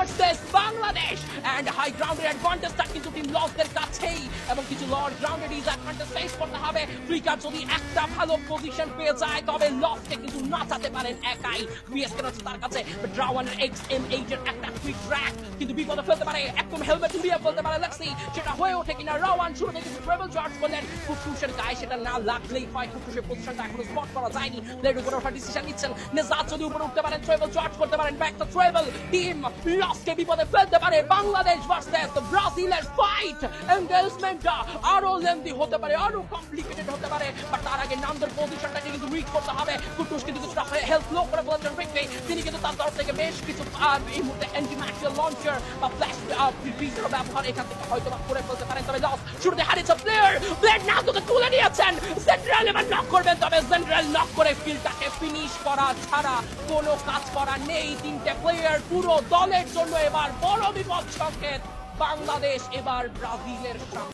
Versus Bangladesh and high গ্রাউন্ডের অ্যাডভান্টেজটা কিন্তু team লসদের কাছেই এবং কিছু লর্ড গ্রাউন্ডের ডিসঅ্যাডভান্টেজ ফেস করতে হবে। ফ্রিকার যদি একটা ভালো পজিশন পেয়ে যায় তবে লসকে কিন্তু নাচাতে পারেন একাই। বিএসকে রয়েছে তার কাছে ড্রাওয়ানের XM8 এর একটা কুইক ট্র্যাক কিন্তু বিপদে ফেলতে পারে, একদম হেলমেট উড়িয়ে ফেলতে পারে লেক্সি। সেটা হয়ে ওঠে কিনা রাওয়ান শুরুতে কিন্তু ট্রেবল চার্জ করলেন কুকুশের গায়ে, সেটা না লাগলেই হয়। কুকুশের পজিশনটা এখনো স্পট করা যায়নি, ব্লেড উপরে ওঠার ডিসিশন নিচ্ছেন নেজাত। যদি উপরে উঠতে পারেন ট্রেবল চার্জ করতে পারেন, ব্যাক টু ট্রেবল। টিম লসকে বিপদে ফেলতে পারে। বাংলাদেশ ভার্সেস ব্রাজিলের ফাইট, এনগেজমেন্টটা আরো লেন্দি হতে পারে, আরো কমপ্লিকেটেড হতে পারে। বাট তার আগে নামদের পজিশনটাকে কিন্তু রিড করতে হবে। কুকুশ কিন্তু কিছুটা হেলথ লো করে ফেলেছেন রিককে। তিনি কিন্তু তার তরফ থেকে বেশ কিছু এই মুহূর্তে অ্যান্টিম্যাটেরিয়াল লঞ্চার বা ফ্ল্যাশ পিসের ব্যবহার এখান থেকে হয়তো বা করে ফেলতে পারেন। তবে লস শুরুতে হারিয়েছে প্লেয়ার, ব্লেড না তোকে তুলে নিয়েছেন। সেন্ট্রাল এবার নক করবেন, তবে সেন্ট্রাল নক করে ফিল্ডটাকে ফিনিশ করা ছাড়া কোনো কাজ করা নেই। তিনটে প্লেয়ার পুরো দলের জন্য এবার বড় বিপদ সংকেত। বাংলাদেশ এবার ব্রাজিলের সামনে।